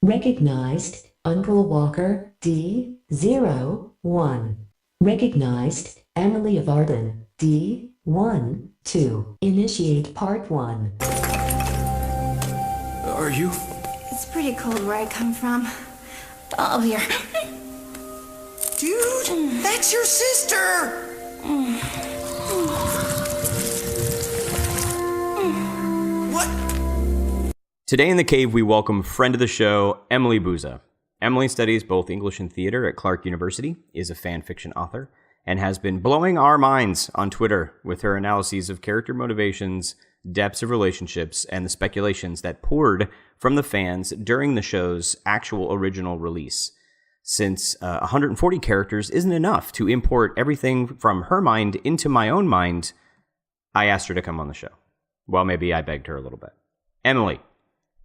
Recognized Uncle Walker D01. Recognized Emily of Arden D12. Initiate part 1. Are you? It's pretty cold where I come from. Oh, here. Dude, that's your sister! What? Today in the cave, we welcome friend of the show, Emily Buza. Emily studies both English and theater at Clark University, is a fan fiction author, and has been blowing our minds on Twitter with her analyses of character motivations, depths of relationships, and the speculations that poured from the fans during the show's actual original release. Since 140 characters isn't enough to import everything from her mind into my own mind, I asked her to come on the show. Well, maybe I begged her a little bit. Emily,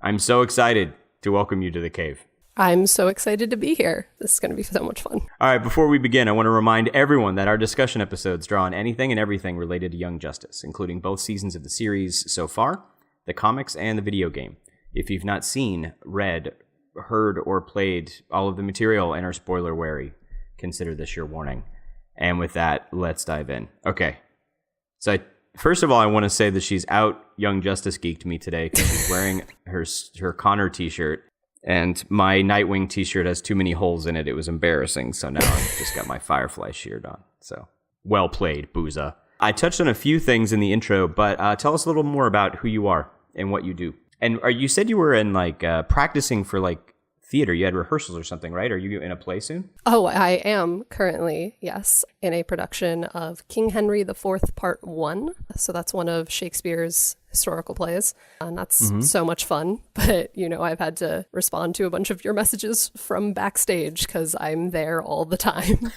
I'm so excited to welcome you to the cave. I'm so excited to be here. This is going to be so much fun. All right, before we begin, I want to remind everyone that our discussion episodes draw on anything and everything related to Young Justice, including both seasons of the series so far, the comics, and the video game. If you've not seen, read, heard, or played all of the material and are spoiler wary, consider this your warning. And with that, let's dive in. Okay. So first of all, I want to say that she's out Young Justice geeked me today because she's wearing her Connor t-shirt, and my Nightwing t-shirt has too many holes in it. It was embarrassing, so now I've just got my Firefly shirt on. So well played, Buza. I touched on a few things in the intro, but tell us a little more about who you are and what you do. And you said you were in practicing for theater. You had rehearsals or something, right? Are you in a play soon? Oh, I am currently, yes, in a production of King Henry IV Part 1. So that's one of Shakespeare's historical plays. And that's so much fun. But, I've had to respond to a bunch of your messages from backstage because I'm there all the time.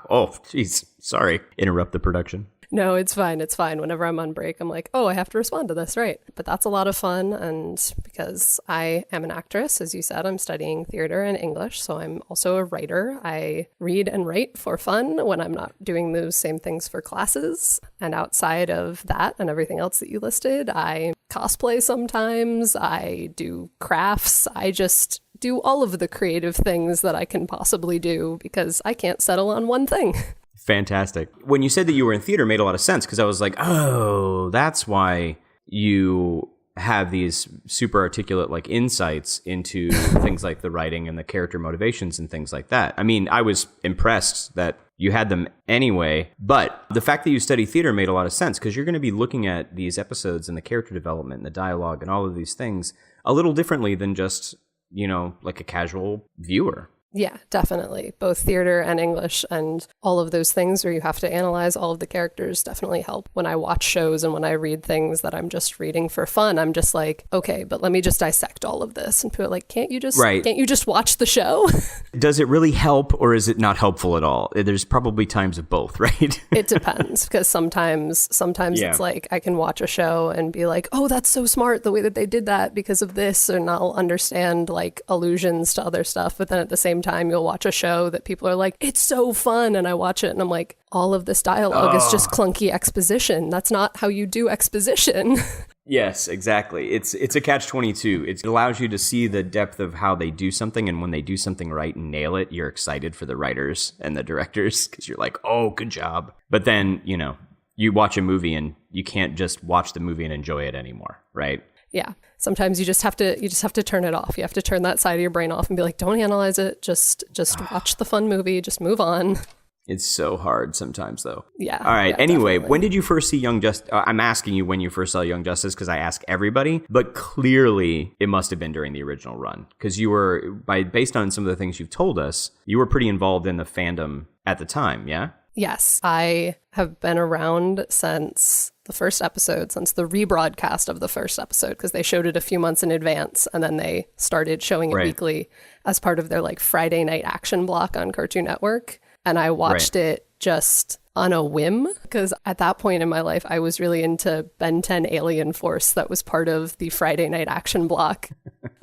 Oh, geez. Sorry. Interrupt the production. No, it's fine. It's fine. Whenever I'm on break, I'm like, oh, I have to respond to this, right? But that's a lot of fun. And because I am an actress, as you said, I'm studying theater and English. So I'm also a writer. I read and write for fun when I'm not doing those same things for classes. And outside of that and everything else that you listed, I cosplay sometimes. I do crafts. I just do all of the creative things that I can possibly do because I can't settle on one thing. Fantastic. When you said that you were in theater, it made a lot of sense because I was like, oh, that's why you have these super articulate insights into things like the writing and the character motivations and things like that. I mean, I was impressed that you had them anyway, but the fact that you study theater made a lot of sense because you're going to be looking at these episodes and the character development and the dialogue and all of these things a little differently than just, like a casual viewer. Yeah, definitely. Both theater and English and all of those things where you have to analyze all of the characters definitely help. When I watch shows and when I read things that I'm just reading for fun, I'm just like, okay, but let me just dissect all of this. And people are like, can't you just watch the show? Does it really help or is it not helpful at all? There's probably times of both, right? It depends because sometimes It's like I can watch a show and be like, oh, that's so smart the way that they did that because of this, and I'll understand allusions to other stuff. But then at the same time, you'll watch a show that people are like, it's so fun, and I watch it and I'm like, all of this dialogue is just clunky exposition. That's not how you do exposition. Yes, exactly. It's a catch-22. It allows you to see the depth of how they do something, and when they do something right and nail it, you're excited for the writers and the directors because you're like, oh, good job. But then, you watch a movie and you can't just watch the movie and enjoy it anymore, right? Yeah. Sometimes you just have to turn it off. You have to turn that side of your brain off and be like, don't analyze it. Just watch the fun movie. Just move on. It's so hard sometimes, though. Yeah. All right. Yeah, anyway, definitely. When did you first see Young Justice? I'm asking you when you first saw Young Justice because I ask everybody, but clearly it must have been during the original run because you were, based on some of the things you've told us, you were pretty involved in the fandom at the time, yeah? Yes, I have been around since the first episode, since the rebroadcast of the first episode, because they showed it a few months in advance and then they started showing it weekly as part of their Friday night action block on Cartoon Network. And I watched it just on a whim, because at that point in my life, I was really into Ben 10 Alien Force that was part of the Friday night action block.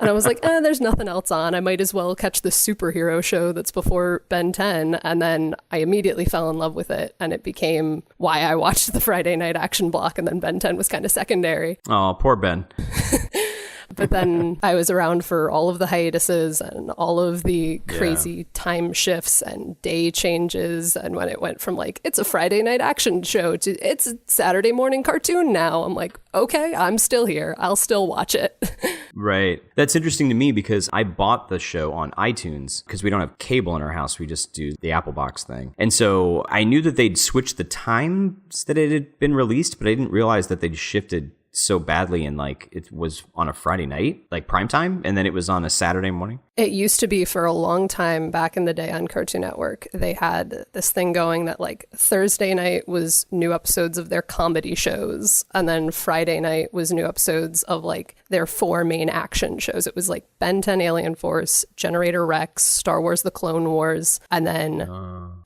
And I was like, there's nothing else on. I might as well catch the superhero show that's before Ben 10. And then I immediately fell in love with it. And it became why I watched the Friday night action block. And then Ben 10 was kind of secondary. Oh, poor Ben. But then I was around for all of the hiatuses and all of the crazy time shifts and day changes. And when it went from like, it's a Friday night action show to it's a Saturday morning cartoon now, I'm like, okay, I'm still here. I'll still watch it. Right. That's interesting to me because I bought the show on iTunes because we don't have cable in our house. We just do the Apple Box thing. And so I knew that they'd switched the times that it had been released, but I didn't realize that they'd shifted so badly, and like it was on a Friday night, like prime time, and then it was on a Saturday morning. It used to be for a long time back in the day on Cartoon Network. They had this thing going that like Thursday night was new episodes of their comedy shows, and then Friday night was new episodes of like their 4 main action shows. It was like Ben 10 Alien Force, Generator Rex, Star Wars The Clone Wars, and then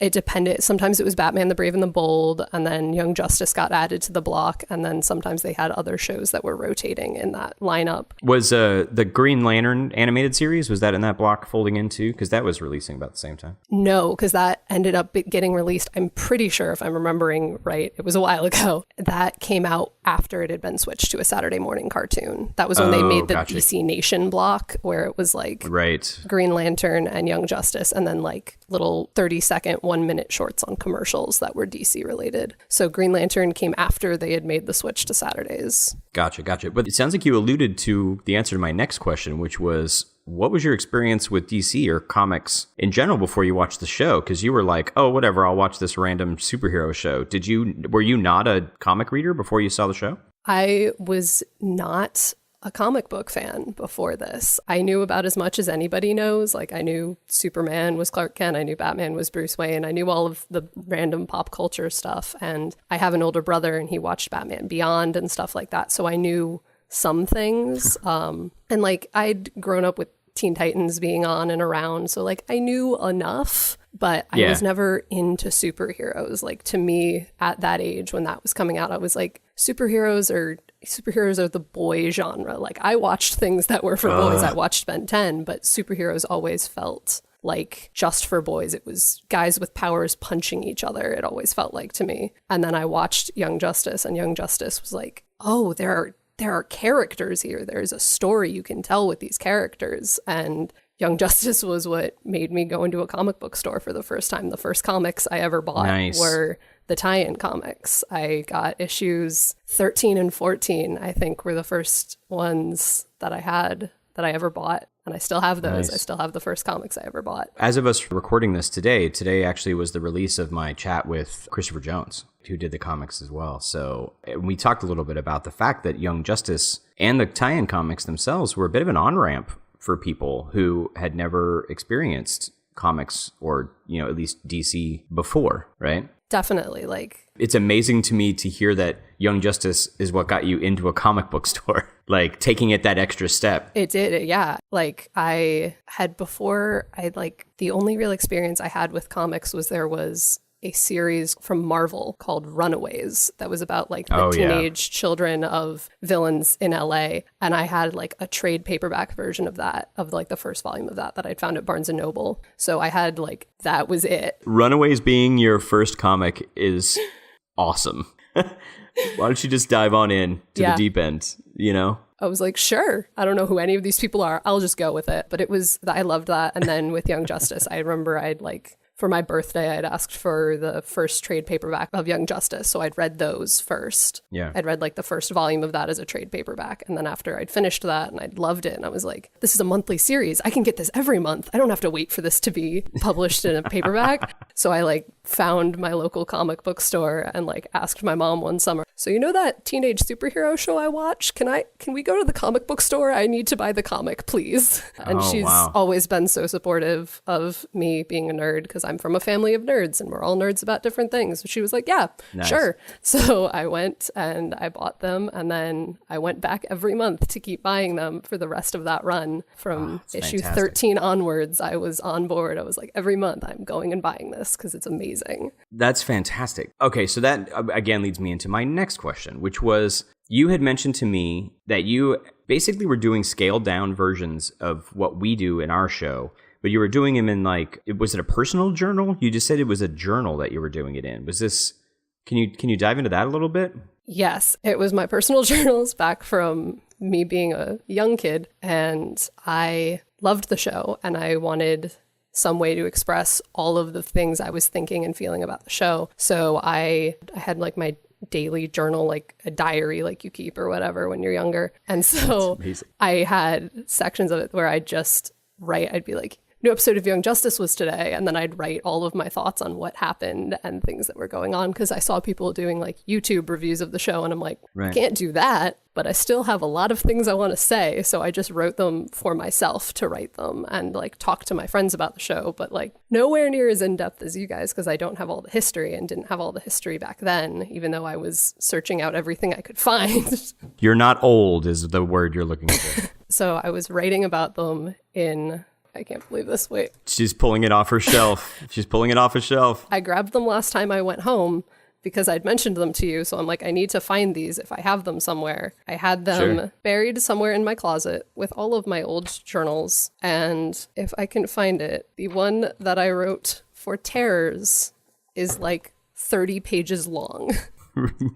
it depended. Sometimes it was Batman the Brave and the Bold, and then Young Justice got added to the block, and then sometimes they had other shows that were rotating in that lineup. Was the Green Lantern animated series, was that in that block folding into? Because that was releasing about the same time. No, because that ended up getting released. I'm pretty sure, if I'm remembering right, it was a while ago. That came out after it had been switched to a Saturday morning cartoon. That was when they made the DC Nation block, where it was like Green Lantern and Young Justice, and then like little 30-second, 1-minute shorts on commercials that were DC related. So Green Lantern came after they had made the switch to Saturdays. Gotcha. But it sounds like you alluded to the answer to my next question, which was, what was your experience with DC or comics in general before you watched the show? Because you were like, oh, whatever, I'll watch this random superhero show. Were you not a comic reader before you saw the show? I was not a comic book fan before this. I knew about as much as anybody knows. Like, I knew Superman was Clark Kent. I knew Batman was Bruce Wayne. I knew all of the random pop culture stuff. And I have an older brother, and he watched Batman Beyond and stuff like that. So I knew some things. And like, I'd grown up with Teen Titans being on and around. So like, I knew enough, but I was never into superheroes. Like, to me at that age when that was coming out, I was like, superheroes are the boy genre. Like, I watched things that were for boys. I watched Ben 10, but superheroes always felt like just for boys. It was guys with powers punching each other. It always felt like to me. And then I watched Young Justice, and Young Justice was like, oh, there are characters here. There's a story you can tell with these characters. And Young Justice was what made me go into a comic book store for the first time. The first comics I ever bought were the tie-in comics. I got issues 13 and 14, I think, were the first ones that I had that I ever bought. And I still have those. I still have the first comics I ever bought. As of us recording this today actually was the release of my chat with Christopher Jones, who did the comics as well. So we talked a little bit about the fact that Young Justice and the tie-in comics themselves were a bit of an on-ramp for people who had never experienced comics or, at least DC before, right? Definitely. Like, it's amazing to me to hear that Young Justice is what got you into a comic book store, like taking it that extra step. It did. Yeah. Like, the only real experience I had with comics was there was a series from Marvel called Runaways that was about like the teenage children of villains in LA. And I had like a trade paperback version of that, of like the first volume of that I'd found at Barnes & Noble. So I had like, that was it. Runaways being your first comic is awesome. Why don't you just dive on in to the deep end, I was like, sure. I don't know who any of these people are. I'll just go with it. But I loved that. And then with Young Justice, I remember for my birthday, I'd asked for the first trade paperback of Young Justice. So I'd read those first. Yeah. I'd read like the first volume of that as a trade paperback. And then after I'd finished that and I'd loved it, and I was like, this is a monthly series. I can get this every month. I don't have to wait for this to be published in a paperback. So I found my local comic book store and asked my mom one summer, so that teenage superhero show I watch? Can we go to the comic book store? I need to buy the comic, please. And she's always been so supportive of me being a nerd, because I'm from a family of nerds and we're all nerds about different things. So she was like, yeah, sure. So I went and I bought them, and then I went back every month to keep buying them for the rest of that run. From issue 13 onwards, I was on board. I was like, every month I'm going and buying this because it's amazing. That's fantastic. Okay, so that again leads me into my next question, which was, you had mentioned to me that you basically were doing scaled down versions of what we do in our show, but you were doing them in was it a personal journal? You just said it was a journal that you were doing it in. Was this, can you dive into that a little bit? Yes, it was my personal journals back from me being a young kid, and I loved the show, and I wanted some way to express all of the things I was thinking and feeling about the show. So I had like my daily journal, like a diary like you keep or whatever when you're younger. And so I had sections of it where I'd just write, I'd be like, new episode of Young Justice was today. And then I'd write all of my thoughts on what happened and things that were going on. Because I saw people doing like YouTube reviews of the show. And I'm like, I can't do that. But I still have a lot of things I want to say. So I just wrote them for myself to write them and like talk to my friends about the show. But like nowhere near as in depth as you guys, because I don't have all the history and didn't have all the history back then, even though I was searching out everything I could find. You're not old is the word you're looking for. So I was writing about them in... I can't believe this. Wait. She's pulling it off her shelf. She's pulling it off a shelf. I grabbed them last time I went home because I'd mentioned them to you. So I'm like, I need to find these if I have them somewhere. I had them buried somewhere in my closet with all of my old journals. And if I can find it, the one that I wrote for Terrors is like 30 pages long.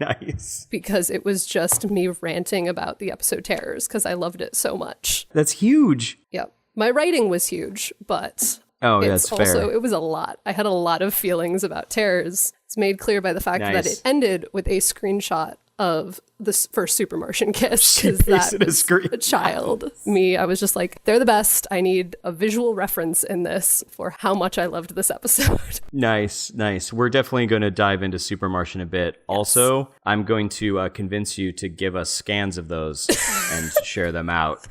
Nice. Because it was just me ranting about the episode Terrors because I loved it so much. That's huge. Yep. My writing was huge, but that's fair. It was a lot. I had a lot of feelings about Terrors. It's made clear by the fact that it ended with a screenshot of the first Super Martian kiss. Because that was a child. Me, I was just like, they're the best. I need a visual reference in this for how much I loved this episode. Nice. We're definitely going to dive into Super Martian a bit. Yes. Also, I'm going to convince you to give us scans of those and share them out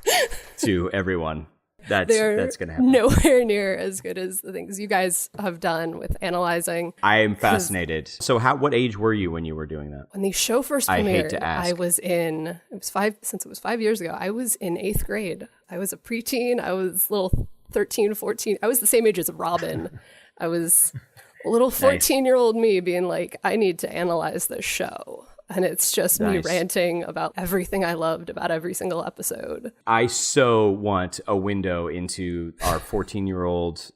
to everyone. That's going to happen. Nowhere near as good as the things you guys have done with analyzing. I am fascinated. So what age were you when you were doing that? When the show first premiered, I hate to ask. I was since it was 5 years ago, I was in 8th grade. I was a preteen. I was little 13, 14. I was the same age as Robin. I was a little 14-year-old me being like, I need to analyze this show. And it's just me ranting about everything I loved about every single episode. I so want a window into our 14-year-old,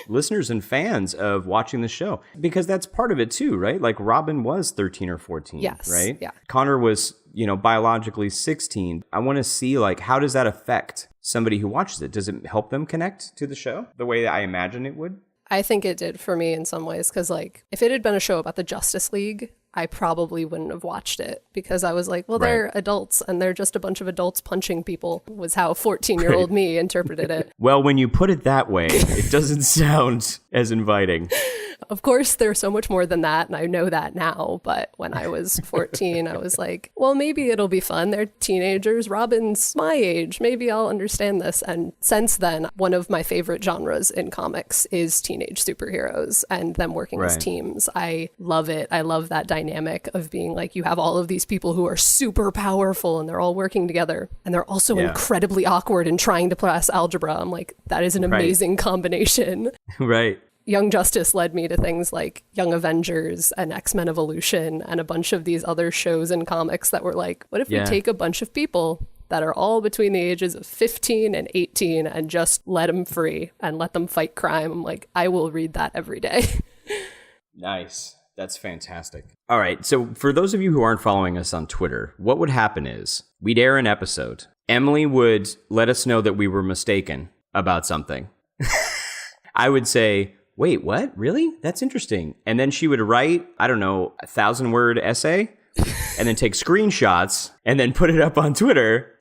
listeners and fans of watching the show. Because that's part of it too, right? Like Robin was 13 or 14, yes, right? Yeah. Connor was, biologically 16. I want to see how does that affect somebody who watches it? Does it help them connect to the show the way that I imagine it would? I think it did for me in some ways. Because if it had been a show about the Justice League, I probably wouldn't have watched it because I was like, well, they're adults and they're just a bunch of adults punching people was how 14-year-old me interpreted it. Well, when you put it that way, it doesn't sound as inviting. Of course, there's so much more than that, and I know that now. But when I was 14, I was like, well, maybe it'll be fun. They're teenagers. Robin's my age. Maybe I'll understand this. And since then, one of my favorite genres in comics is teenage superheroes and them working as teams. I love it. I love that dynamic of being like, you have all of these people who are super powerful and they're all working together. And they're also incredibly awkward and trying to pass algebra. I'm like, that is an amazing combination. Right. Young Justice led me to things like Young Avengers and X-Men Evolution and a bunch of these other shows and comics that were like, what if we take a bunch of people that are all between the ages of 15 and 18 and just let them free and let them fight crime? I'm like, I will read that every day. Nice. That's fantastic. All right. So for those of you who aren't following us on Twitter, what would happen is we'd air an episode. Emily would let us know that we were mistaken about something. I would say, wait, what? Really? That's interesting. And then she would write, I don't know, 1,000-word essay and then take screenshots and then put it up on Twitter.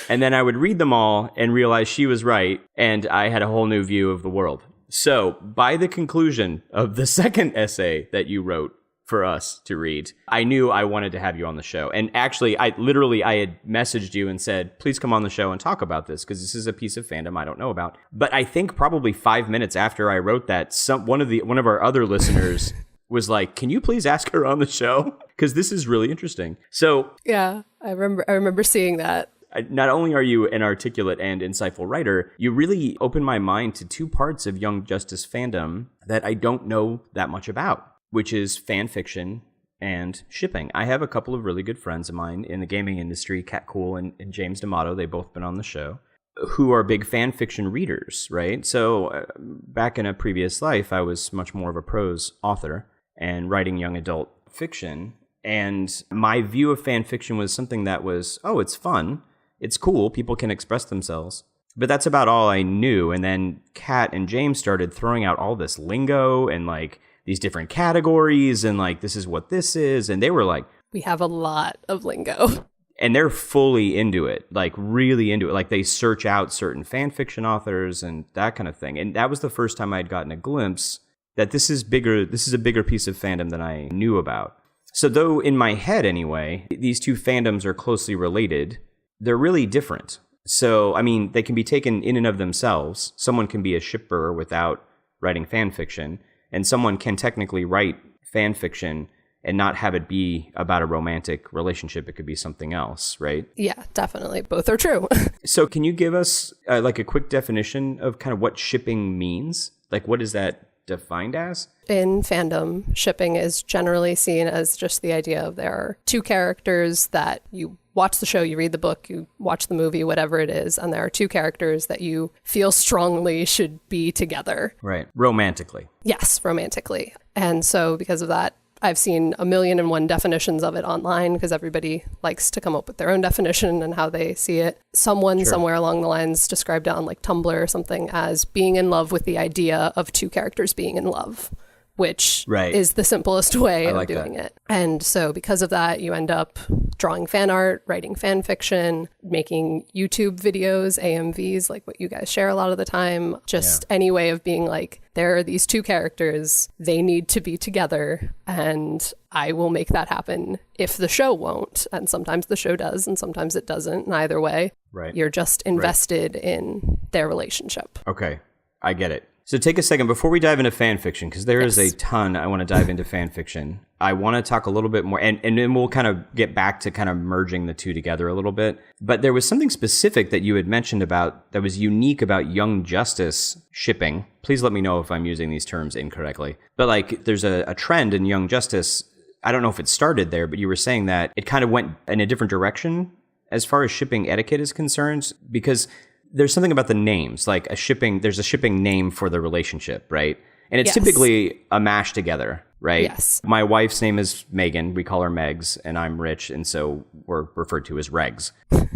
And then I would read them all and realize she was right. And I had a whole new view of the world. So by the conclusion of the second essay that you wrote for us to read, I knew I wanted to have you on the show. And actually, I had messaged you and said, please come on the show and talk about this because this is a piece of fandom I don't know about. But I think probably 5 minutes after I wrote that, one of our other listeners was like, can you please ask her on the show? Because this is really interesting. So yeah, I remember seeing that. Not only are you an articulate and insightful writer, you really open my mind to two parts of Young Justice fandom that I don't know that much about, which is fan fiction and shipping. I have a couple of really good friends of mine in the gaming industry, Kat Cool and James D'Amato, they've both been on the show, who are big fan fiction readers, right? So back in a previous life, I was much more of a prose author and writing young adult fiction. And my view of fan fiction was something that was, it's fun. it's cool. People can express themselves. But that's about all I knew. And then Kat and James started throwing out all this lingo and like these different categories and like, this is what this is. And they were like, we have a lot of lingo. And they're fully into it, like really into it. Like they search out certain fan fiction authors and that kind of thing. And that was the first time I'd gotten a glimpse that this is bigger. This is a bigger piece of fandom than I knew about. So though in my head anyway, these two fandoms are closely related, they're really different. So, I mean, they can be taken in and of themselves. Someone can be a shipper without writing fan fiction, and someone can technically write fan fiction and not have it be about a romantic relationship. It could be something else, right? Yeah, definitely. Both are true. So can you give us like a quick definition of kind of what shipping means? Like, what is that defined as? In fandom, shipping is generally seen as just the idea of there are two characters that you watch the show, you read the book, you watch the movie, whatever it is, and there are two characters that you feel strongly should be together. Right. Romantically. Yes, romantically. And so because of that, I've seen 1,000,001 definitions of it online because everybody likes to come up with their own definition and how they see it. Someone somewhere along the lines described it on like Tumblr or something as being in love with the idea of two characters being in love, which is the simplest way of doing it. And so because of that, you end up drawing fan art, writing fan fiction, making YouTube videos, AMVs, like what you guys share a lot of the time. Just any way of being like, there are these two characters, they need to be together, and I will make that happen if the show won't. And sometimes the show does, and sometimes it doesn't. And either way, you're just invested in their relationship. Okay, I get it. So take a second before we dive into fan fiction, because there is a ton I want to dive into fan fiction. I want to talk a little bit more, and then we'll kind of get back to kind of merging the two together a little bit. But there was something specific that you had mentioned about that was unique about Young Justice shipping. Please let me know if I'm using these terms incorrectly. But like, there's a trend in Young Justice. I don't know if it started there, but you were saying that it kind of went in a different direction as far as shipping etiquette is concerned, because there's something about the names, like there's a shipping name for the relationship, right? And it's typically a mash together, right? Yes. My wife's name is Megan. We call her Megs, and I'm Rich, and so we're referred to as Regs.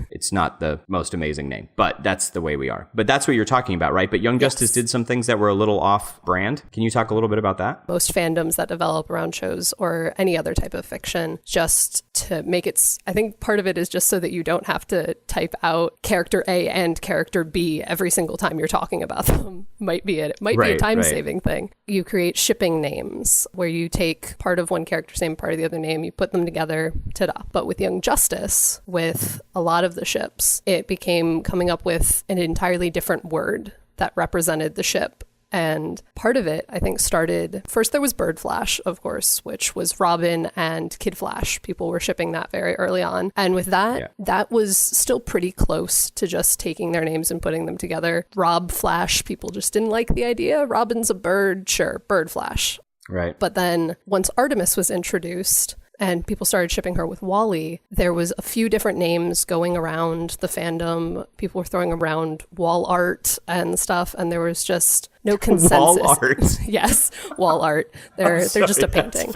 It's not the most amazing name, but that's the way we are. But that's what you're talking about, right? But Young Justice did some things that were a little off-brand. Can you talk a little bit about that? Most fandoms that develop around shows or any other type of fiction, just to make it, I think part of it is just so that you don't have to type out character A and character B every single time you're talking about them. Might be it. It might be a time-saving thing. You create shipping names where you take part of one character's name, part of the other name, you put them together, ta-da. But with Young Justice, with a lot of the ships, it became coming up with an entirely different word that represented the ship. And part of it, I think, started, first there was Bird Flash, of course, which was Robin and Kid Flash. People were shipping that very early on. And with that, that was still pretty close to just taking their names and putting them together. Rob Flash, people just didn't like the idea. Robin's a bird, sure, Bird Flash. Right. But then once Artemis was introduced and people started shipping her with Wally, there was a few different names going around the fandom. People were throwing around wall art and stuff, and there was just no consensus. Wall art? Yes, wall art. They're just a painting.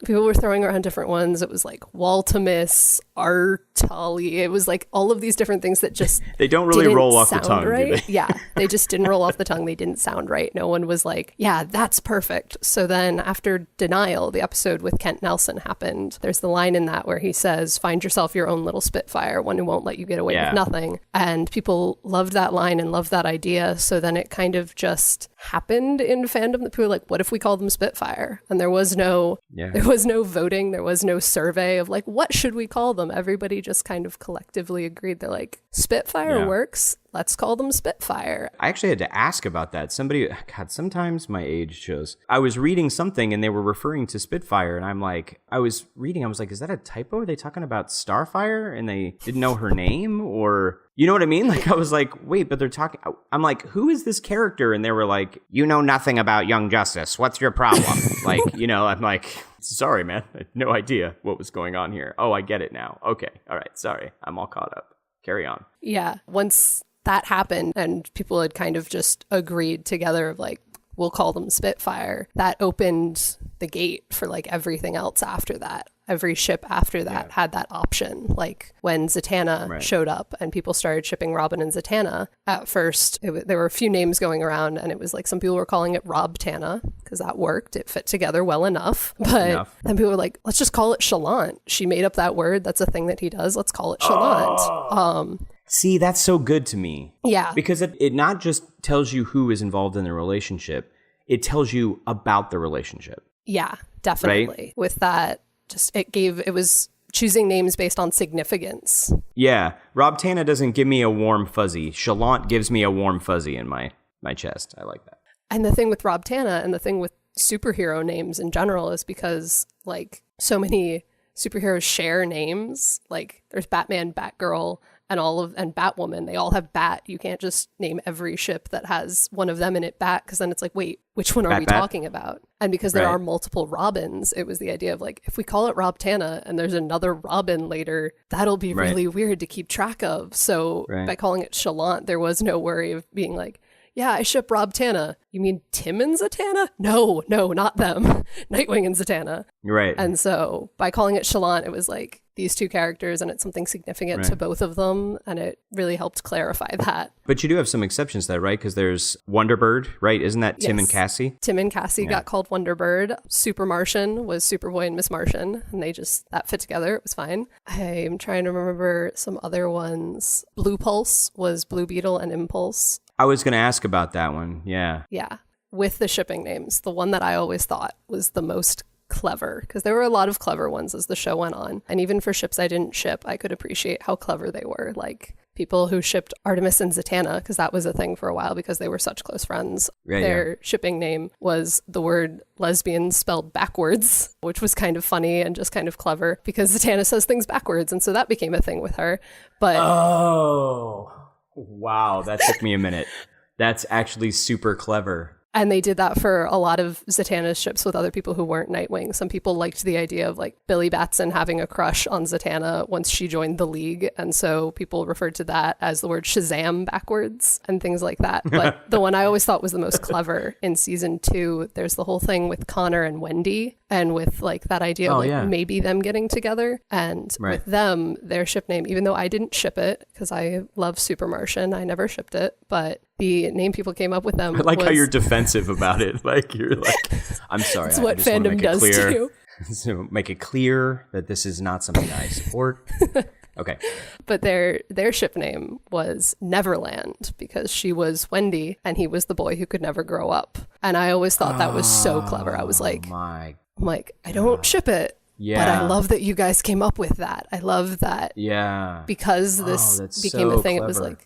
People were throwing around different ones. It was like Waltimus, Artali. It was like all of these different things that just they don't really roll off the tongue, right? do they? Yeah, they just didn't roll off the tongue. They didn't sound right. No one was like, yeah, that's perfect. So then after Denial, the episode with Kent Nelson happened, there's the line in that where he says, find yourself your own little Spitfire, one who won't let you get away with nothing. And people loved that line and loved that idea. So then it kind of just happened in fandom that people were like, what if we call them Spitfire? And there was no voting, there was no survey of like, what should we call them? Everybody just kind of collectively agreed. They're like, Spitfire works, let's call them Spitfire. I actually had to ask about that. Sometimes my age shows. I was reading something and they were referring to Spitfire, and I was like, is that a typo? Are they talking about Starfire and they didn't know her name? Or, you know what I mean? Like, I was like, wait, but they're talking, I'm like, who is this character? And they were like, you know nothing about Young Justice. What's your problem? Like, you know, I'm like, sorry, man. I had no idea what was going on here. Oh, I get it now. Okay. All right. Sorry. I'm all caught up. Carry on. Yeah. Once that happened and people had kind of just agreed together of like, we'll call them Spitfire, that opened the gate for like everything else after that. every ship after that had that option. Like when Zatanna showed up and people started shipping Robin and Zatanna, at first there were a few names going around, and it was like some people were calling it Rob Tanna because that worked. It fit together well enough. But then people were like, let's just call it Shallant. She made up that word. That's a thing that he does. Let's call it Shallant. See, that's so good to me. Yeah. Because it not just tells you who is involved in the relationship, it tells you about the relationship. Yeah, definitely. Right? With that, just it was choosing names based on significance. Yeah. Rob Tanna doesn't give me a warm fuzzy. Shallant gives me a warm fuzzy in my chest. I like that. And the thing with Rob Tanna and the thing with superhero names in general is because like so many superheroes share names. Like there's Batman, Batgirl, and Batwoman. They all have Bat. You can't just name every ship that has one of them in it Bat, because then it's like, wait, which one are we talking about? And because there are multiple Robins, it was the idea of like, if we call it Rob Tanna and there's another Robin later, that'll be really weird to keep track of. So by calling it Shallant, there was no worry of being like, yeah, I ship Rob Tanna. You mean Tim and Zatanna? No, not them. Nightwing and Zatanna. Right. And so by calling it Shallant, it was like these two characters, and it's something significant to both of them, and it really helped clarify that. But you do have some exceptions to that, right? Because there's Wonderbird, right? Isn't that Tim and Cassie? Tim and Cassie got called Wonderbird. Super Martian was Superboy and Miss Martian, and that fit together. It was fine. I'm trying to remember some other ones. Blue Pulse was Blue Beetle and Impulse. I was going to ask about that one. Yeah. Yeah. With the shipping names, the one that I always thought was the most clever, because there were a lot of clever ones as the show went on. And even for ships I didn't ship, I could appreciate how clever they were. Like people who shipped Artemis and Zatanna, because that was a thing for a while because they were such close friends. Their shipping name was the word lesbian spelled backwards, which was kind of funny and just kind of clever because Zatanna says things backwards. And so that became a thing with her. But wow, that took me a minute. That's actually super clever. And they did that for a lot of Zatanna's ships with other people who weren't Nightwing. Some people liked the idea of like Billy Batson having a crush on Zatanna once she joined the League. And so people referred to that as the word Shazam backwards and things like that. But the one I always thought was the most clever in season 2, there's the whole thing with Connor and Wendy, and with like that idea of maybe them getting together. And with them, their ship name, even though I didn't ship it because I love Super Martian, I never shipped it, but the name people came up with them. I like how you're defensive about it. Like you're like, I'm sorry. It's what fandom does to you. So make it clear that this is not something I support. Okay. But their ship name was Neverland because she was Wendy and he was the boy who could never grow up. And I always thought that was so clever. I was like, I don't ship it. Yeah. But I love that you guys came up with that. I love that. Yeah. Because this became a thing. Clever.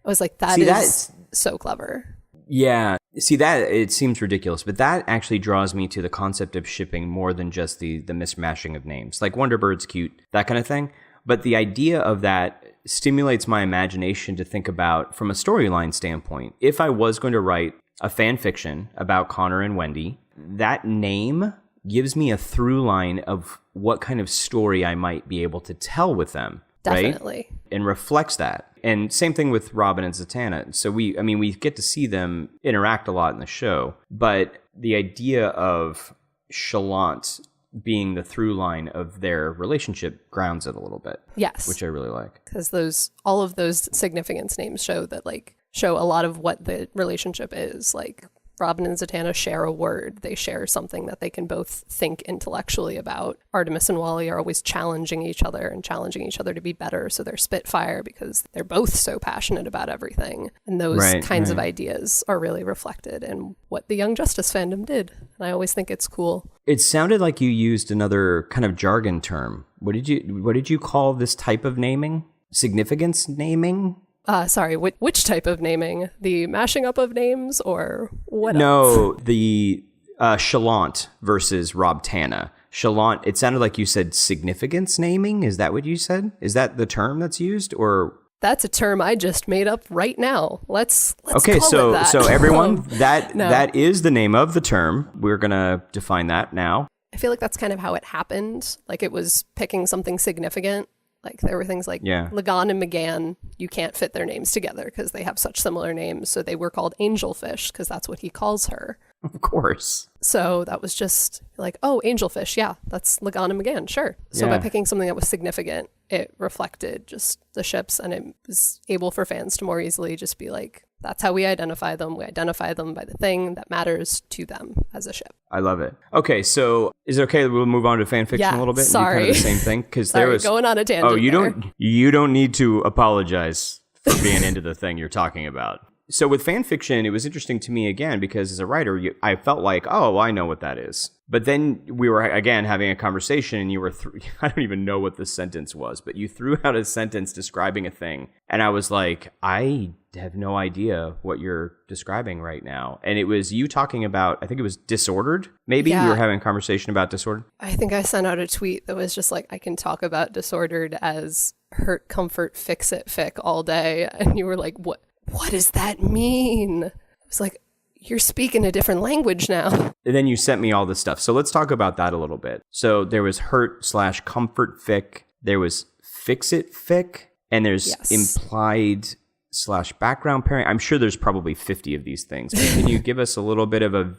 I was like, that is so clever. Yeah. See, that it seems ridiculous, but that actually draws me to the concept of shipping more than just the mismashing of names. Like Wonderbird's cute, that kind of thing. But the idea of that stimulates my imagination to think about from a storyline standpoint. If I was going to write a fan fiction about Connor and Wendy, that name gives me a through line of what kind of story I might be able to tell with them. Definitely. Right? And reflects that. And same thing with Robin and Zatanna. So we get to see them interact a lot in the show, but the idea of Shallant being the through line of their relationship grounds it a little bit. Yes. Which I really like. Because all of those significance names show a lot of what the relationship is. Like Robin and Zatanna share a word. They share something that they can both think intellectually about. Artemis and Wally are always challenging each other to be better. So they're Spitfire because they're both so passionate about everything. And those kinds of ideas are really reflected in what the Young Justice fandom did. And I always think it's cool. It sounded like you used another kind of jargon term. What did you call this type of naming? Significance naming? Sorry, which type of naming? The mashing up of names or what else? No, the Shallant versus Rob Tanna. Shallant, it sounded like you said significance naming. Is that what you said? Is that the term that's used, or? That's a term I just made up right now. Let's okay, call it that. So everyone, that is the name of the term. We're going to define that now. I feel like that's kind of how it happened. Like it was picking something significant. Like there were things like Lagan and McGann, you can't fit their names together because they have such similar names. So they were called Angelfish because that's what he calls her. Of course. So that was just like, oh, angelfish. Yeah, that's Lagana McGann. Sure. So by Yeah. picking something that was significant, it reflected just the ships, and it was able for fans to more easily just be like, that's how we identify them. We identify them by the thing that matters to them as a ship. I love it. Okay, so is it okay that we'll move on to fan fiction Yeah, a little bit? sorry. And do kind of the same thing? Because there Sorry, was going on a tangent. Oh, you there. don't need to apologize for being into the thing you're talking about. So with fan fiction, it was interesting to me again because as a writer, I felt like, oh, well, I know what that is. But then we were again having a conversation, and you were I don't even know what the sentence was, but you threw out a sentence describing a thing, and I was like, I have no idea what you're describing right now. And it was you talking about, I think it was Disordered. Maybe Yeah. we were having a conversation about Disordered. I think I sent out a tweet that was just like, I can talk about Disordered as hurt, comfort, fix it, fic all day. And you were like, what does that mean? I was like, you're speaking a different language now. And then you sent me all this stuff. So let's talk about that a little bit. So there was hurt/comfort fic. There was fix it fic. And there's Yes. implied/background pairing. I'm sure there's probably 50 of these things. But can you give us a little bit of an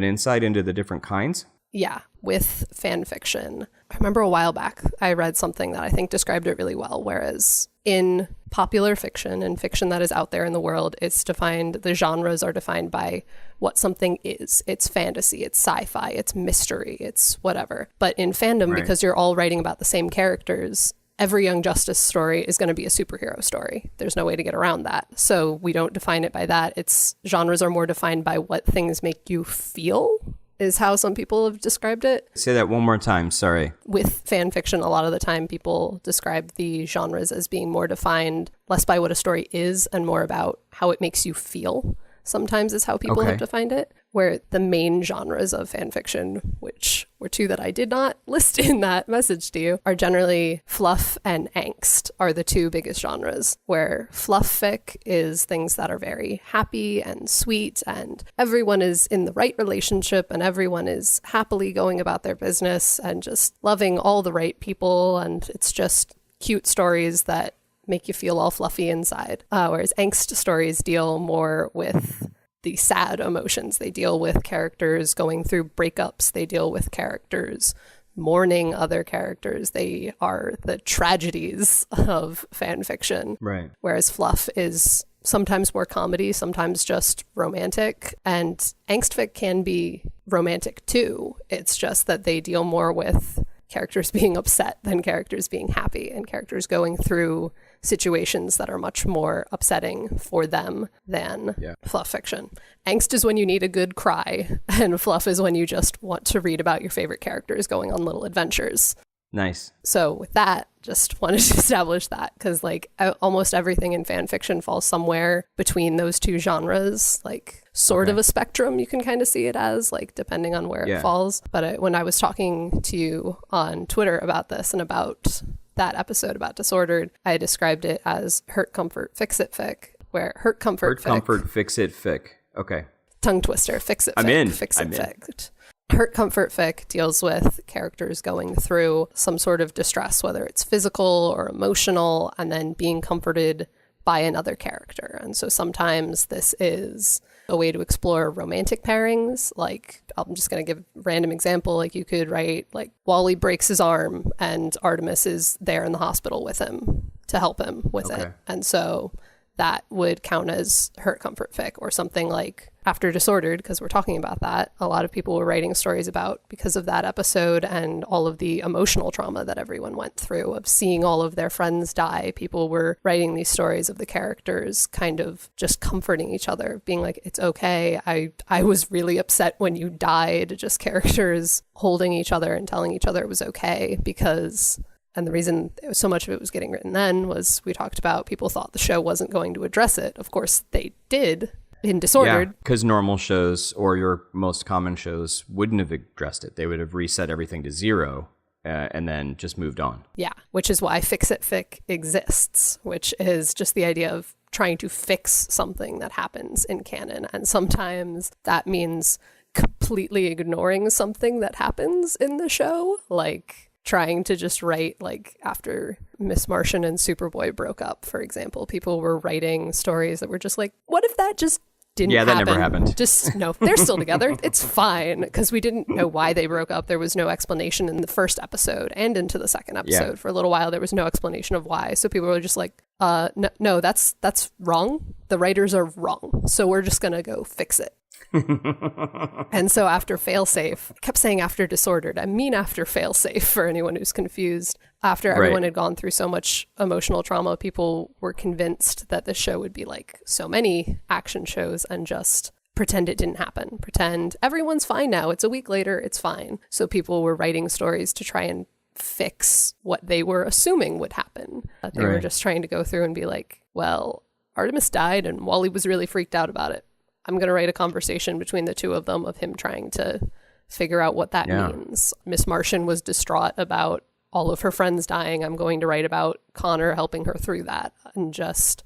insight into the different kinds? Yeah, with fan fiction. I remember a while back, I read something that I think described it really well, whereas in popular fiction and fiction that is out there in the world, the genres are defined by what something is. It's fantasy, it's sci-fi, it's mystery, it's whatever. But in fandom, Right. because you're all writing about the same characters, every Young Justice story is going to be a superhero story. There's no way to get around that. So we don't define it by that. Genres are more defined by what things make you feel, is how some people have described it. Say that one more time. Sorry. With fan fiction, a lot of the time people describe the genres as being more defined less by what a story is and more about how it makes you feel. Sometimes is how people Okay. have defined it, where the main genres of fan fiction, which were two that I did not list in that message to you, are generally fluff and angst are the two biggest genres, where fluff fic is things that are very happy and sweet and everyone is in the right relationship and everyone is happily going about their business and just loving all the right people, and it's just cute stories that make you feel all fluffy inside. Whereas angst stories deal more with the sad emotions. They deal with characters going through breakups. They deal with characters mourning other characters. They are the tragedies of fan fiction. Right. Whereas fluff is sometimes more comedy, sometimes just romantic. And angst fic can be romantic too. It's just that they deal more with characters being upset than characters being happy, and characters going through situations that are much more upsetting for them than fluff fiction. Angst is when you need a good cry, and fluff is when you just want to read about your favorite characters going on little adventures. Nice. So with that, just wanted to establish that, because like almost everything in fan fiction falls somewhere between those two genres, like sort of a spectrum. You can kind of see it as, like, depending on where it falls. But when I was talking to you on Twitter about this and about that episode about Disordered, I described it as hurt, comfort, fix it fic, where hurt, comfort, fix it fic. Okay. Tongue twister, fix it fic, I'm in. fix it fic. Hurt, comfort fic deals with characters going through some sort of distress, whether it's physical or emotional, and then being comforted by another character. And so sometimes this is a way to explore romantic pairings. Like, I'm just going to give a random example. Like, you could write, like, Wally breaks his arm and Artemis is there in the hospital with him to help him with it. And so that would count as hurt, comfort fic. Or something like After Disordered, because we're talking about that. A lot of people were writing stories about, because of that episode and all of the emotional trauma that everyone went through of seeing all of their friends die. People were writing these stories of the characters kind of just comforting each other, being like, it's okay. I was really upset when you died. Just characters holding each other and telling each other it was okay, because... And the reason so much of it was getting written then was, we talked about, people thought the show wasn't going to address it. Of course, they did in Disordered. Yeah, because normal shows or your most common shows wouldn't have addressed it. They would have reset everything to zero and then just moved on. Yeah, which is why Fix It Fic exists, which is just the idea of trying to fix something that happens in canon. And sometimes that means completely ignoring something that happens in the show, like trying to just write, like, after Miss Martian and Superboy broke up, for example, people were writing stories that were just like, what if that just didn't Yeah, that happen. never happened. Just, no, they're still together. It's fine, because we didn't know why they broke up. There was no explanation in the first episode and into the second episode. Yeah. For a little while, there was no explanation of why. So people were just like, no, that's wrong. The writers are wrong. So we're just going to go fix it. And so after Failsafe, I kept saying after Disordered, I mean after Failsafe, for anyone who's confused. After everyone had gone through so much emotional trauma, people were convinced that this show would be like so many action shows and just pretend it didn't happen. Pretend everyone's fine now. It's a week later. It's fine. So people were writing stories to try and fix what they were assuming would happen. They were just trying to go through and be like, well, Artemis died and Wally was really freaked out about it. I'm going to write a conversation between the two of them of him trying to figure out what that means. Miss Martian was distraught about all of her friends dying. I'm going to write about Connor helping her through that, and just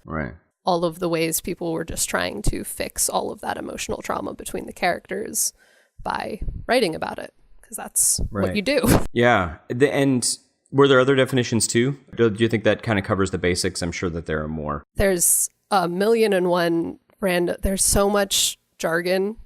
all of the ways people were just trying to fix all of that emotional trauma between the characters by writing about it, because that's what you do. Yeah. And were there other definitions too? Do you think that kind of covers the basics? I'm sure that there are more. There's a million and one there's so much jargon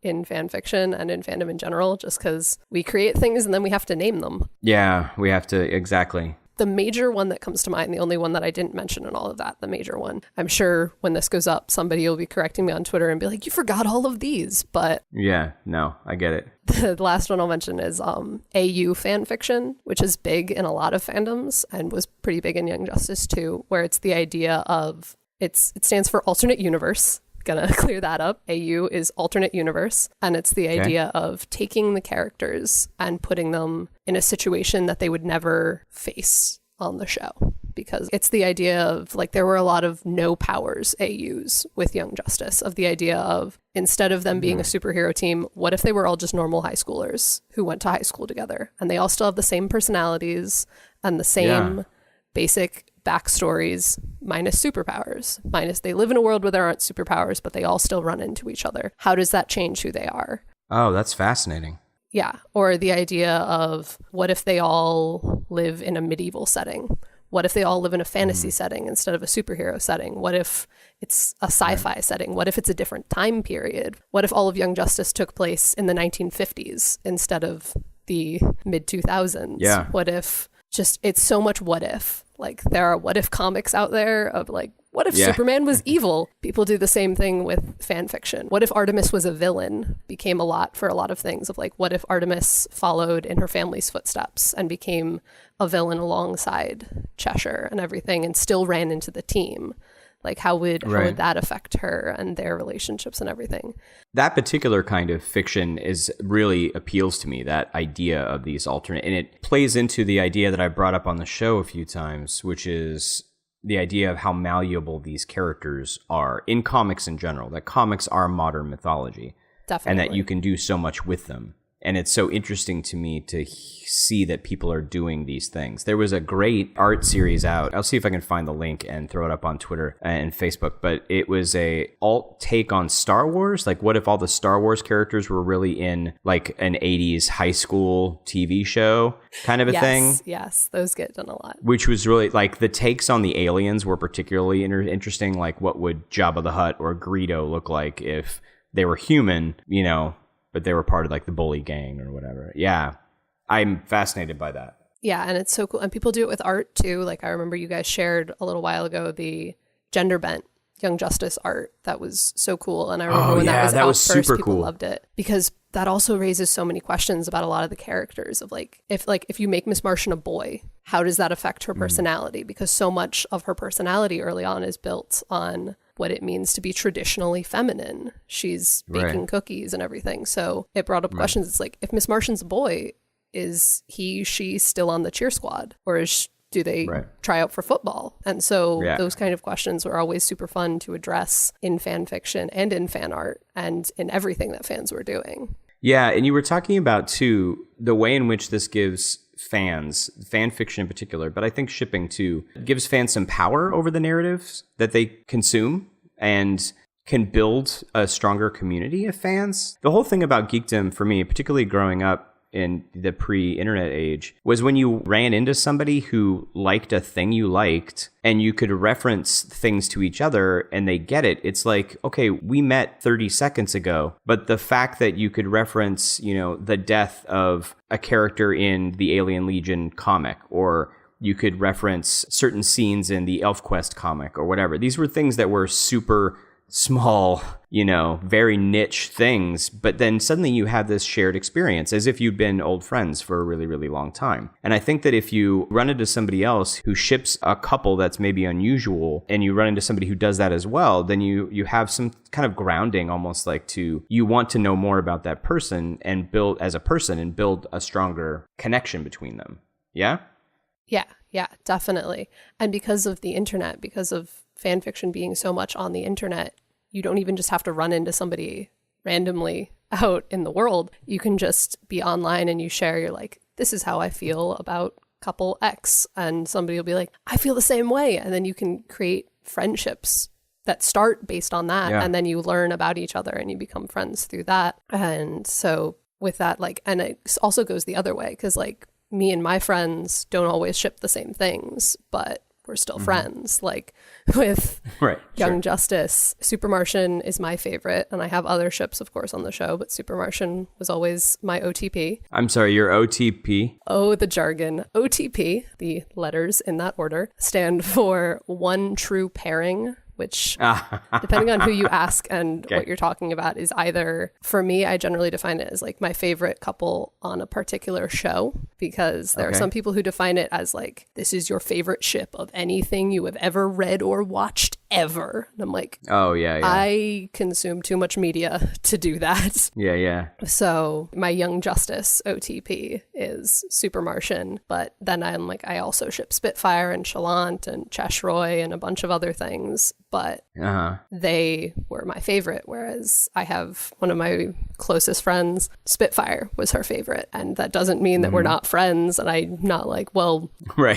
in fan fiction and in fandom in general, just because we create things and then we have to name them. Yeah, we have to, exactly. The major one that comes to mind, the only one that I didn't mention in all of that, the major one, I'm sure when this goes up, somebody will be correcting me on Twitter and be like, you forgot all of these, but... Yeah, no, I get it. The last one I'll mention is AU fan fiction, which is big in a lot of fandoms and was pretty big in Young Justice too, where it's the idea of... It stands for alternate universe. Gonna clear that up. AU is alternate universe. And it's the idea of taking the characters and putting them in a situation that they would never face on the show. Because it's the idea of, like, there were a lot of no powers AUs with Young Justice, of the idea of, instead of them being a superhero team, what if they were all just normal high schoolers who went to high school together? And they all still have the same personalities and the same basic backstories, minus superpowers, minus they live in a world where there aren't superpowers, but they all still run into each other. How does that change who they are? Oh, that's fascinating. Yeah. Or the idea of, what if they all live in a medieval setting? What if they all live in a fantasy setting instead of a superhero setting? What if it's a sci-fi setting? What if it's a different time period? What if all of Young Justice took place in the 1950s instead of the mid-2000s? Yeah. What if it's so much what if. Like, there are what if comics out there of like, what if Superman was evil? People do the same thing with fan fiction. What if Artemis was a villain? Became a lot for a lot of things of like, what if Artemis followed in her family's footsteps and became a villain alongside Cheshire and everything and still ran into the team? Like, how would that affect her and their relationships and everything? That particular kind of fiction really appeals to me, that idea of these alternate, and it plays into the idea that I brought up on the show a few times, which is the idea of how malleable these characters are in comics in general, that comics are modern mythology. Definitely. And that you can do so much with them. And it's so interesting to me to see that people are doing these things. There was a great art series out. I'll see if I can find the link and throw it up on Twitter and Facebook. But it was a alt take on Star Wars. Like, what if all the Star Wars characters were really in like an 80s high school TV show kind of a thing? Yes, those get done a lot. Which was really, like, the takes on the aliens were particularly interesting. Like, what would Jabba the Hutt or Greedo look like if they were human, you know, but they were part of like the bully gang or whatever. Yeah. I'm fascinated by that. Yeah. And it's so cool. And people do it with art too. Like, I remember you guys shared a little while ago the gender bent Young Justice art. That was so cool. And I remember when that was out first, super people cool. loved it, because that also raises so many questions about a lot of the characters of like if you make Miss Martian a boy, how does that affect her personality? Because so much of her personality early on is built on what it means to be traditionally feminine. She's baking cookies and everything. So it brought up questions. It's like, if Miss Martian's a boy, is she still on the cheer squad? Or do they try out for football? And so those kind of questions were always super fun to address in fan fiction and in fan art and in everything that fans were doing. Yeah, and you were talking about, too, the way in which this gives fans, fan fiction in particular, but I think shipping too, gives fans some power over the narratives that they consume and can build a stronger community of fans. The whole thing about geekdom for me, particularly growing up in the pre-internet age was when you ran into somebody who liked a thing you liked and you could reference things to each other and they get it. It's like, okay, we met 30 seconds ago, but the fact that you could reference, the death of a character in the Alien Legion comic, or you could reference certain scenes in the ElfQuest comic or whatever. These were things that were super small, very niche things, but then suddenly you have this shared experience as if you'd been old friends for a really, really long time. And I think that if you run into somebody else who ships a couple that's maybe unusual, and you run into somebody who does that as well, then you have some kind of grounding, almost like you want to know more about that person and build as a person and build a stronger connection between them. Yeah? Yeah, definitely. And because of the internet, because of fan fiction being so much on the internet, you don't even just have to run into somebody randomly out in the world. You can just be online and you share, you're like, this is how I feel about couple X. And somebody will be like, I feel the same way. And then you can create friendships that start based on that. Yeah. And then you learn about each other and you become friends through that. And so with that, and it also goes the other way, because me and my friends don't always ship the same things, but we're still friends. Like with Young Justice, Super Martian is my favorite, and I have other ships, of course, on the show, but Super Martian was always my OTP. I'm sorry, your OTP? Oh, the jargon. OTP, the letters in that order, stand for one true pairing, which, depending on who you ask and what you're talking about, is either, for me, I generally define it as my favorite couple on a particular show, because there are some people who define it as this is your favorite ship of anything you have ever read or watched ever. And I'm like, oh, yeah. I consume too much media to do that. Yeah. So my Young Justice OTP is Super Martian, but then I also ship Spitfire and Chalant and Cheshroy and a bunch of other things, but they were my favorite, whereas I have one of my closest friends, Spitfire was her favorite, and that doesn't mean that we're not friends, and I'm not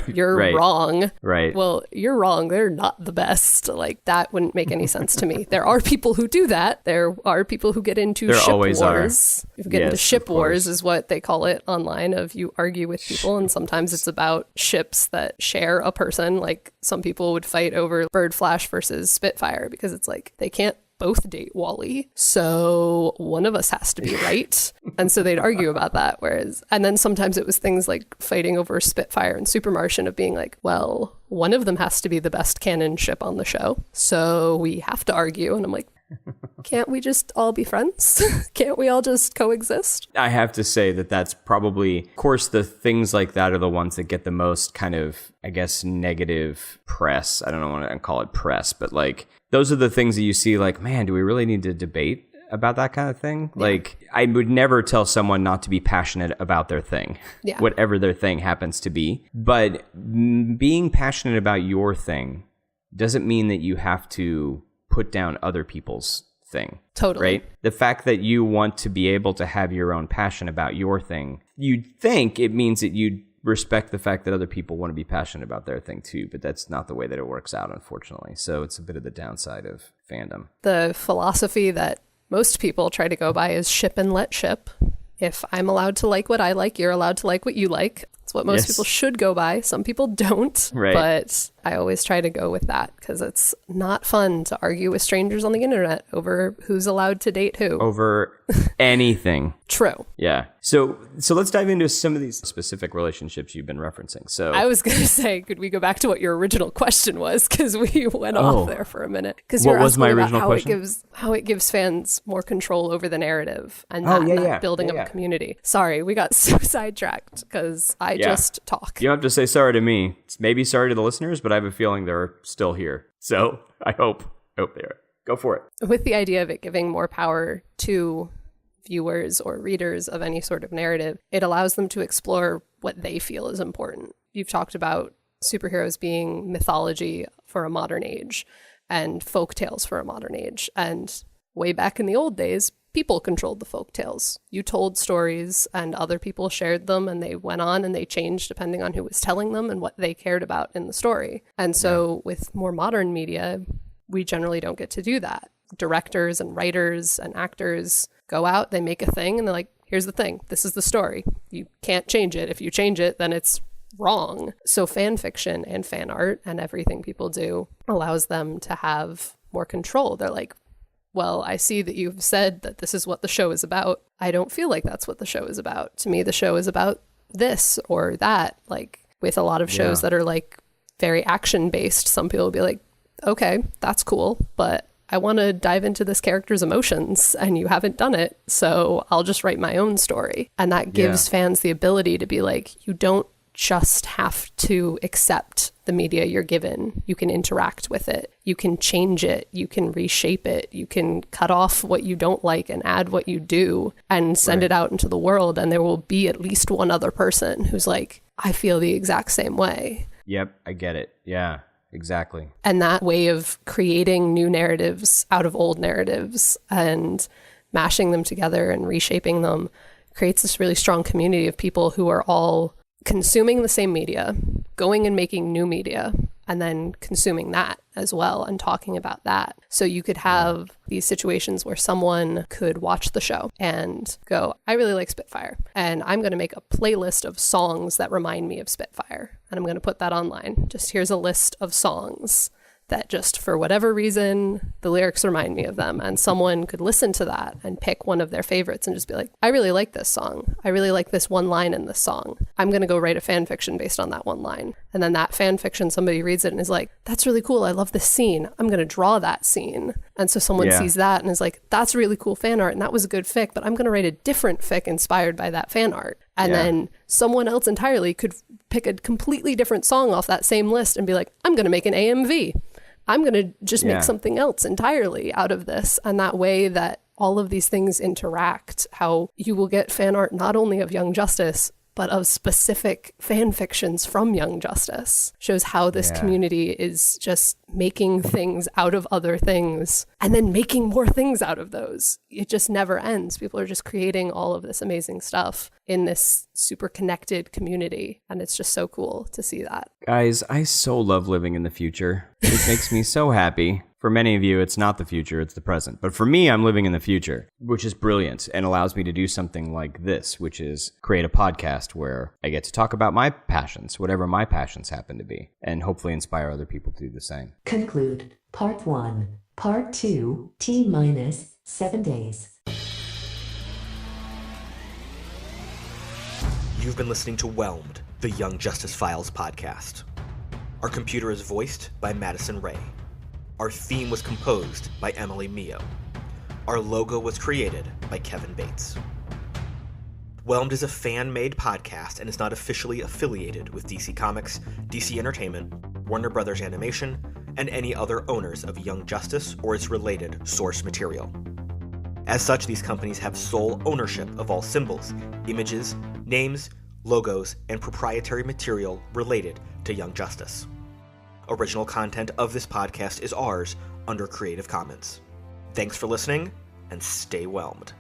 you're wrong. Right. Well, you're wrong. They're not the best. That wouldn't make any sense to me. There are people who do that. There are people who get into ship wars. You get into ship wars is what they call it online, of you argue with people, and sometimes it's about ships that share a person. Some people would fight over Bird Flash versus Spitfire because it's they can't both date Wally, so one of us has to be right. And so they'd argue about that. And then sometimes it was things like fighting over Spitfire and Super Martian, of being well, one of them has to be the best canon ship on the show, so we have to argue. And I'm like, can't we just all be friends? Can't we all just coexist? I have to say that's probably, of course, the things like that are the ones that get the most kind of, I guess, negative press. I don't know what to call it press, but those are the things that you see man, do we really need to debate about that kind of thing? Yeah. I would never tell someone not to be passionate about their thing, whatever their thing happens to be. But being passionate about your thing doesn't mean that you have to put down other people's thing. Totally. Right? The fact that you want to be able to have your own passion about your thing, you'd think it means that you'd respect the fact that other people want to be passionate about their thing too, but that's not the way that it works out, unfortunately. So it's a bit of the downside of fandom. The philosophy that most people try to go by is ship and let ship. If I'm allowed to like what I like, you're allowed to like what you like. It's what most people should go by. Some people don't, but I always try to go with that because it's not fun to argue with strangers on the internet over who's allowed to date who. Over anything. True. Yeah. So let's dive into some of these specific relationships you've been referencing. So I was going to say, could we go back to what your original question was? Because we went off there for a minute. Because what was my original question? How it gives fans more control over the narrative and not building up a community. Sorry, we got so sidetracked because I just talk. You don't have to say sorry to me. It's maybe sorry to the listeners, but I have a feeling they're still here. So I hope they are. Go for it. With the idea of it giving more power to viewers or readers of any sort of narrative, it allows them to explore what they feel is important. You've talked about superheroes being mythology for a modern age and folk tales for a modern age. And way back in the old days, people controlled the folk tales. You told stories and other people shared them, and they went on and they changed depending on who was telling them and what they cared about in the story. And so with more modern media, we generally don't get to do that. Directors and writers and actors go out, they make a thing, and they're like, here's the thing. This is the story. You can't change it. If you change it, then it's wrong. So fan fiction and fan art and everything people do allows them to have more control. They're like, well, I see that you've said that this is what the show is about. I don't feel like that's what the show is about. To me, the show is about this or that. Like with a lot of shows that are like very action based, some people will be like, okay, that's cool, but I want to dive into this character's emotions and you haven't done it. So I'll just write my own story. And that gives fans the ability to be like, you don't just have to accept the media you're given. You can interact with it. You can change it. You can reshape it. You can cut off what you don't like and add what you do and send it out into the world. And there will be at least one other person who's like, I feel the exact same way. Yep, I get it. Yeah, exactly. And that way of creating new narratives out of old narratives and mashing them together and reshaping them creates this really strong community of people who are all consuming the same media, going and making new media, and then consuming that as well and talking about that. So you could have these situations where someone could watch the show and go, I really like Spitfire, and I'm going to make a playlist of songs that remind me of Spitfire, and I'm going to put that online. Just here's a list of songs that just for whatever reason, the lyrics remind me of them. And someone could listen to that and pick one of their favorites and just be like, I really like this song. I really like this one line in this song. I'm going to go write a fan fiction based on that one line. And then that fan fiction, somebody reads it and is like, that's really cool. I love this scene. I'm going to draw that scene. And so someone sees that and is like, that's really cool fan art. And that was a good fic, but I'm going to write a different fic inspired by that fan art. And then someone else entirely could pick a completely different song off that same list and be like, I'm going to make an AMV. I'm going to just make something else entirely out of this. And that way that all of these things interact, how you will get fan art not only of Young Justice, but of specific fan fictions from Young Justice, shows how this community is just making things out of other things and then making more things out of those. It just never ends. People are just creating all of this amazing stuff in this super connected community. And it's just so cool to see that. Guys, I so love living in the future. It makes me so happy. For many of you, it's not the future, it's the present. But for me, I'm living in the future, which is brilliant and allows me to do something like this, which is create a podcast where I get to talk about my passions, whatever my passions happen to be, and hopefully inspire other people to do the same. Conclude Part 1. Part 2, T-minus 7 days. You've been listening to Whelmed, the Young Justice Files podcast. Our computer is voiced by Madison Ray. Our theme was composed by Emily Mio. Our logo was created by Kevin Bates. Whelmed is a fan-made podcast and is not officially affiliated with DC Comics, DC Entertainment, Warner Brothers Animation, and any other owners of Young Justice or its related source material. As such, these companies have sole ownership of all symbols, images, names, logos, and proprietary material related to Young Justice. Original content of this podcast is ours under Creative Commons. Thanks for listening, and stay whelmed.